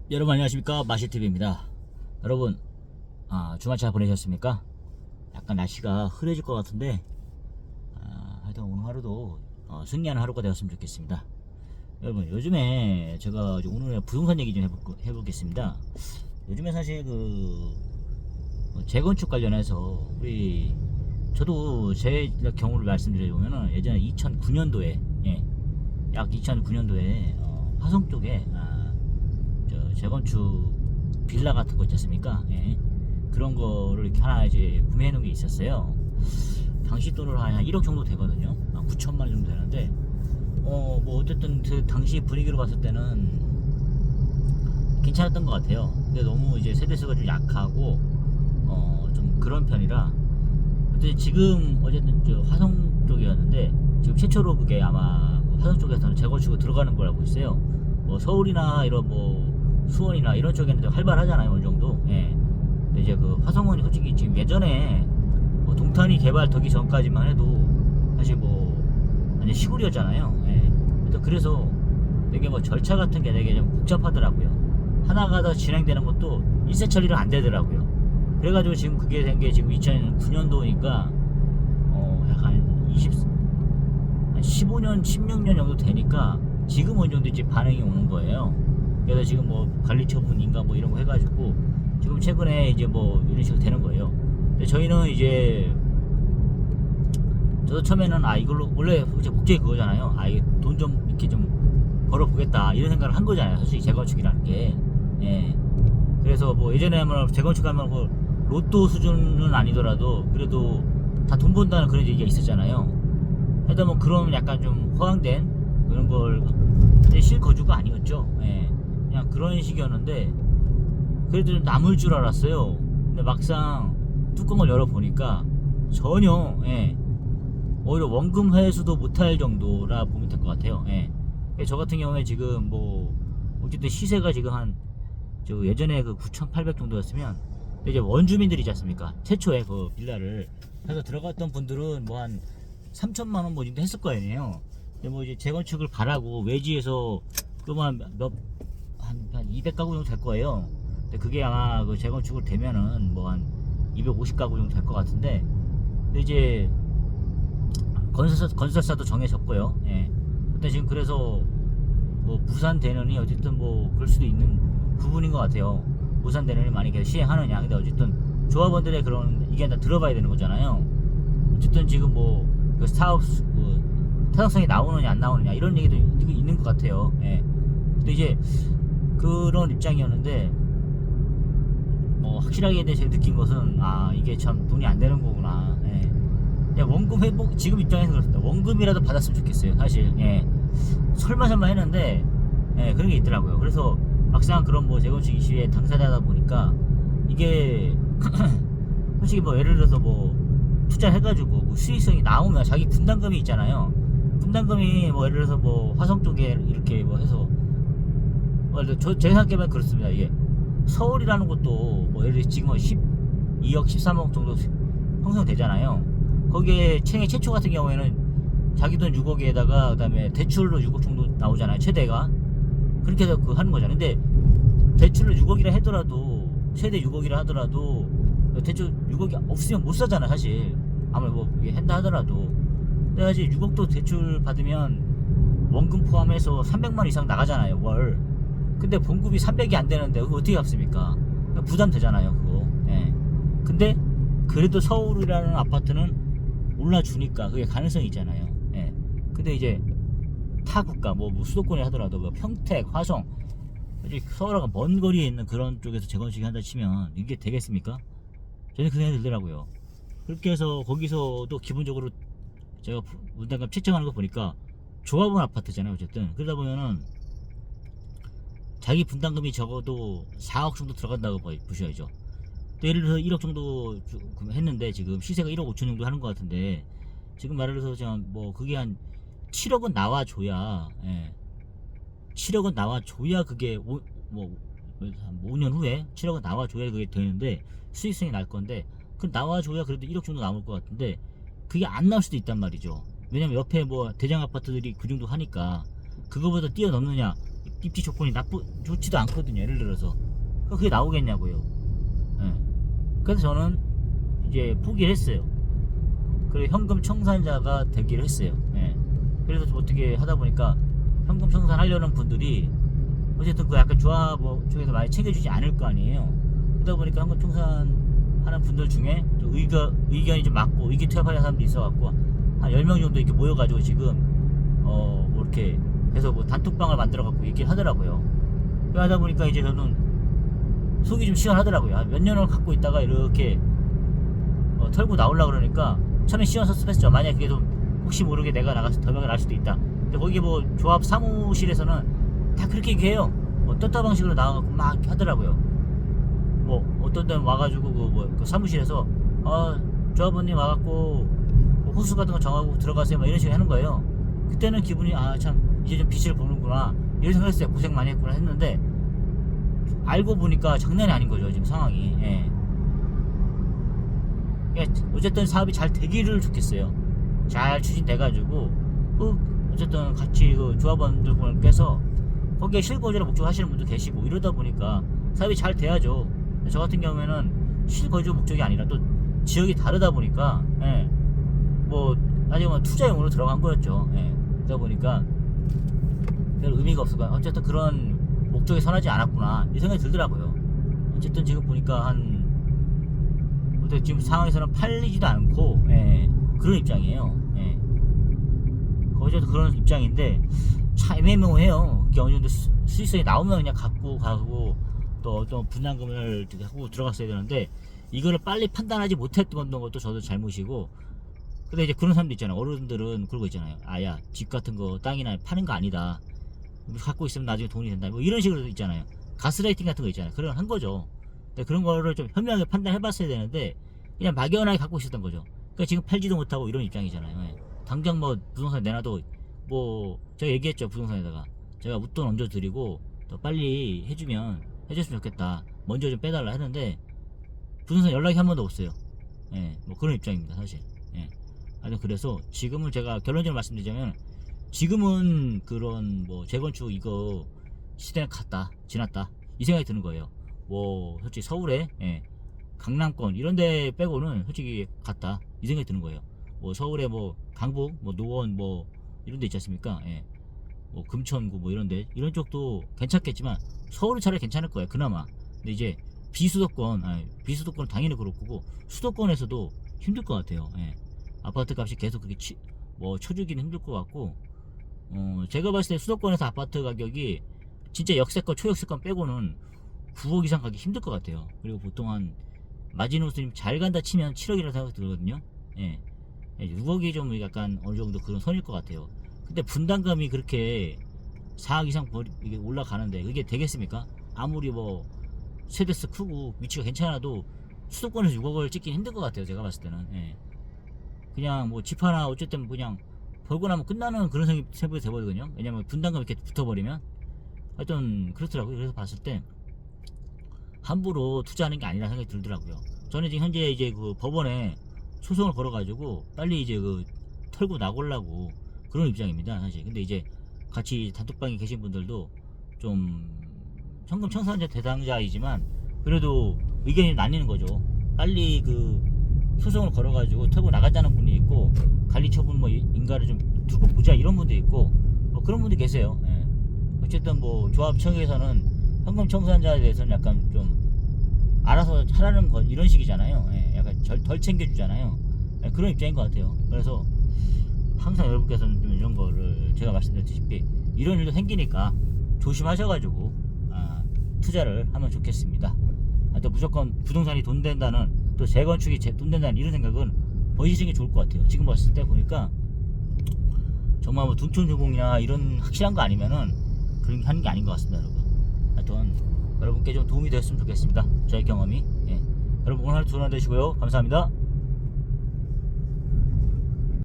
여러분 안녕하십니까, 마실TV입니다. 여러분 주말 잘 보내셨습니까? 약간 날씨가 흐려질 것 같은데 하여튼 오늘 하루도 승리하는 하루가 되었으면 좋겠습니다. 여러분, 요즘에 제가 오늘 부동산 얘기 좀 해보겠습니다. 요즘에 사실 재건축 관련해서 저도 제 경우를 말씀드리자면은 예전에 2009년도에 약 2009년도에 화성 쪽에 재건축 빌라 같은 거 있지 않습니까? 그런 거를 이렇게 하나 이제 구매해 놓은 게 있었어요. 당시 돈으로 한 1억 정도 되거든요. 9천만 원 정도 되는데, 뭐 어쨌든 그 당시 분위기로 봤을 때는 괜찮았던 것 같아요. 근데 너무 이제 세대수가 좀 약하고, 좀 그런 편이라. 근데 지금 어쨌든 화성 쪽이었는데, 지금 최초로 그게 아마 화성 쪽에서는 재건축으로 들어가는 거라고 있어요. 뭐 서울이나 이런 수원이나 이런 쪽에는 좀 활발하잖아요, 어느 정도. 근데 이제 화성은 솔직히 지금 예전에 동탄이 개발 되기 전까지만 해도 사실 완전 시골이었잖아요. 그래서 되게 절차 같은 게 되게 좀 복잡하더라고요. 하나가 더 진행되는 것도 일세 처리를 안 되더라고요. 그래가지고 지금 그게 된 게 지금 2009년도니까 약간 15년, 16년 정도 되니까 지금 어느 정도 이제 반응이 오는 거예요. 그래서 지금 관리 처분인가 이런 거 해가지고 지금 최근에 이제 이런 식으로 되는 거예요. 근데 저희는 이제 저도 처음에는 이걸로 원래 목적이 그거잖아요. 이게 돈 좀 이렇게 좀 벌어보겠다 이런 생각을 한 거잖아요. 솔직히 재건축이라는 게. 그래서 예전에 재건축하면 로또 수준은 아니더라도 그래도 다 돈 번다는 그런 얘기가 있었잖아요. 하여튼 그런 약간 좀 허황된 그런 걸, 실거주가 아니었죠. 그냥 그런 식이었는데 그래도 좀 남을 줄 알았어요. 근데 막상 뚜껑을 열어보니까 전혀 오히려 원금 회수도 못할 정도라 보면 될 것 같아요. 저 같은 경우에 지금 어쨌든 시세가 지금 예전에 9,800 정도였으면 이제 원주민들이지 않습니까? 최초에 빌라를 해서 들어갔던 분들은 한 3천만 원 정도 했을 거 아니에요. 근데 이제 재건축을 바라고 외지에서 한 200가구 정도 될 거예요. 근데 그게 아마 재건축을 되면은 한 250가구 정도 될 것 같은데, 근데 이제 건설사도 정해졌고요. 근데 지금 그래서 부산 대는이 어쨌든 그럴 수도 있는 부분인 것 같아요. 부산 대는이 만약에 시행하느냐. 근데 어쨌든 조합원들의 그런 이게 다 들어봐야 되는 거잖아요. 어쨌든 지금 그 사업 타당성이 나오느냐 안 나오느냐 이런 얘기도 있는 것 같아요. 근데 이제 그런 입장이었는데 확실하게 제가 느낀 것은 이게 참 돈이 안 되는 거구나. 원금 회복, 지금 입장에서 그렇습니다. 원금이라도 받았으면 좋겠어요, 사실. 설마 했는데 그런 게 있더라고요. 그래서 막상 그런 재건축 이슈의 당사자다 보니까 이게 솔직히 예를 들어서 투자해가지고 수익성이 나오면 자기 분담금이 있잖아요. 분담금이 예를 들어서 화성 쪽에 이렇게 해서 제 생각에만 그렇습니다. 이게 서울이라는 것도 예를 들어 지금 12억 13억 정도 형성되잖아요. 거기에 최초 같은 경우에는 자기 돈 6억에다가 그다음에 대출로 6억 정도 나오잖아요, 최대가. 그렇게 해서 하는 거잖아요. 근데 대출로 6억이라 하더라도, 최대 6억이라 하더라도 대출 6억이 없으면 못 사잖아, 사실. 아무리 이게 한다 하더라도. 근데 사실 6억도 대출 받으면 원금 포함해서 300만 이상 나가잖아요, 월. 근데 본급이 300이 안 되는데 그거 어떻게 갚습니까? 부담 되잖아요, 그거. 근데 그래도 서울이라는 아파트는 올라주니까 그게 가능성이 있잖아요. 근데 이제 타국가 수도권에 하더라도 평택, 화성, 서울하고 먼 거리에 있는 그런 쪽에서 재건축이 한다 치면 이게 되겠습니까? 저는 그 생각이 들더라고요. 그렇게 해서 거기서도 기본적으로 제가 분담금 책정하는 거 보니까 조합원 아파트잖아요, 어쨌든. 그러다 보면은 자기 분담금이 적어도 4억 정도 들어간다고 보셔야죠. 또 예를 들어서 1억 정도 했는데 지금 시세가 1억 5천 정도 하는 것 같은데, 지금 말을 해서 그게 한 7억은 나와줘야, 7억은 나와줘야 그게 5년 후에 7억은 나와줘야 그게 되는데 수익성이 날 건데, 그 나와줘야 그래도 1억 정도 남을 것 같은데 그게 안 나올 수도 있단 말이죠. 왜냐면 옆에 대장 아파트들이 그 정도 하니까 그거보다 뛰어넘느냐. 입지 조건이 좋지도 않거든요. 예를 들어서 그게 나오겠냐고요. 예. 그래서 저는 이제 포기를 했어요. 그리고 현금 청산자가 되기를 했어요. 예. 그래서 좀 어떻게 하다 보니까 현금 청산하려는 분들이 어쨌든 그 약간 조합 쪽에서 많이 챙겨주지 않을 거 아니에요. 그러다 보니까 현금 청산하는 분들 중에 또 의견이 좀 맞고 의기 투합하는 사람도 있어갖고 한 10명 정도 이렇게 모여가지고 지금 뭐 이렇게 해서 뭐 단톡방을 만들어갖고 얘기를 하더라고요. 그러다 보니까 이제 저는 속이 좀 시원하더라고요. 몇 년을 갖고 있다가 이렇게 털고 나오려고 그러니까 처음에 시원섭섭했죠. 만약에 그게 좀 혹시 모르게 내가 나가서 더병이 날 수도 있다. 근데 거기 뭐 조합 사무실에서는 다 그렇게 얘기해요. 뭐 떴다 방식으로 나와갖고 막 이렇게 하더라고요. 뭐 어떤 데는 와가지고 그 사무실에서 조합원님 와갖고 호수 같은 거 정하고 들어가세요. 막 이런 식으로 하는 거예요. 그때는 기분이 참 이제 좀 빛을 보는구나 이런 생각했어요. 고생 많이 했구나 했는데 알고 보니까 장난이 아닌 거죠. 지금 상황이. 예. 어쨌든 사업이 잘 되기를 좋겠어요. 잘 추진돼가지고 어쨌든 같이 그 조합원들께서 거기에 실거주를 목적하시는 분도 계시고 이러다 보니까 사업이 잘 돼야죠. 저 같은 경우에는 실거주 목적이 아니라 또 지역이 다르다 보니까 뭐 나중에 뭐 투자용으로 들어간 거였죠. 그러다 보니까 별 의미가 없었고 어쨌든 그런 목적에 선하지 않았구나 이 생각이 들더라고요. 어쨌든 지금 보니까 지금 상황에서는 팔리지도 않고 그런 입장이에요. 어쨌든 그런 입장인데 참 애매모호해요. 그게 어느 정도 수익성이 나오면 그냥 갖고 가고 또 어떤 분담금을 하고 들어갔어야 되는데 이거를 빨리 판단하지 못했던 것도 저도 잘못이고. 근데 이제 그런 사람도 있잖아요. 어른들은 그러고 있잖아요. 야, 집 같은 거 땅이나 파는 거 아니다. 갖고 있으면 나중에 돈이 된다. 뭐 이런 식으로 있잖아요. 가스라이팅 같은 거 있잖아요. 그런 한 거죠. 근데 그런 거를 좀 현명하게 판단해봤어야 되는데 그냥 막연하게 갖고 있었던 거죠. 그러니까 지금 팔지도 못하고 이런 입장이잖아요. 당장 뭐 부동산 내놔도 뭐 제가 얘기했죠. 부동산에다가 제가 웃돈 얹어드리고 더 빨리 해줬으면 좋겠다. 먼저 좀 빼달라 했는데 부동산 연락이 한 번도 없어요. 뭐 그런 입장입니다. 사실. 하여튼 그래서 지금은 제가 결론적으로 말씀드리자면 지금은 그런 뭐 재건축 이거 시대는 지났다 이 생각이 드는 거예요. 뭐 솔직히 서울에 강남권 이런데 빼고는 솔직히 갔다 이 생각이 드는 거예요. 뭐 서울에 뭐 강북 뭐 노원 뭐 이런 데 있지 않습니까? 뭐 금천구 뭐 이런 쪽도 괜찮겠지만 서울은 차라리 괜찮을 거예요. 그나마. 근데 이제 비수도권은 당연히 그럴 거고 수도권에서도 힘들 것 같아요. 아파트 값이 계속 그렇게 쳐주기는 힘들 것 같고 제가 봤을 때 수도권에서 아파트 가격이 진짜 역세권 초역세권 빼고는 9억 이상 가기 힘들 것 같아요. 그리고 보통 한 마지노선이 잘 간다 치면 7억이라고 생각이 들거든요. 6억이 좀 약간 어느 정도 그런 선일 것 같아요. 근데 분담금이 그렇게 4억 이상 이게 올라가는데 그게 되겠습니까? 아무리 뭐 세대수 크고 위치가 괜찮아도 수도권에서 6억을 찍긴 힘들 것 같아요. 제가 봤을 때는. 그냥 뭐 집 하나 어쨌든 그냥 벌고 나면 끝나는 그런 세부에 돼버리거든요. 왜냐면 분담금 이렇게 붙어버리면. 하여튼 그렇더라고요. 그래서 봤을 때 함부로 투자하는 게 아니라 생각이 들더라고요. 저는 지금 현재 이제 그 법원에 소송을 걸어가지고 빨리 이제 그 털고 나오려고 그런 입장입니다. 사실. 근데 이제 같이 단톡방에 계신 분들도 좀 현금 청산자 대상자이지만 그래도 의견이 나뉘는 거죠. 빨리 그 소송을 걸어가지고 털고 나가자는 분이 있고 관리처분 뭐 인가를 좀 두고 보자 이런 분도 있고 뭐 그런 분도 계세요. 어쨌든 뭐 조합청에서는 현금 청산자에 대해서는 약간 좀 알아서 하라는 거 이런 식이잖아요. 약간 덜 챙겨주잖아요. 그런 입장인 것 같아요. 그래서 항상 여러분께서는 좀 이런 거를 제가 말씀드렸다시피 이런 일도 생기니까 조심하셔가지고 투자를 하면 좋겠습니다. 또 무조건 부동산이 돈 된다는 또 재건축이 돈 된다는 이런 생각은 버리시는 게 좋을 것 같아요. 지금 봤을 때 보니까 정말 뭐 둔촌주공이나 이런 확실한 거 아니면은 그런 게 하는 게 아닌 것 같습니다, 여러분. 하여튼 여러분께 좀 도움이 됐으면 좋겠습니다. 저의 경험이. 여러분 오늘 하루 좋은 하루 되시고요. 감사합니다.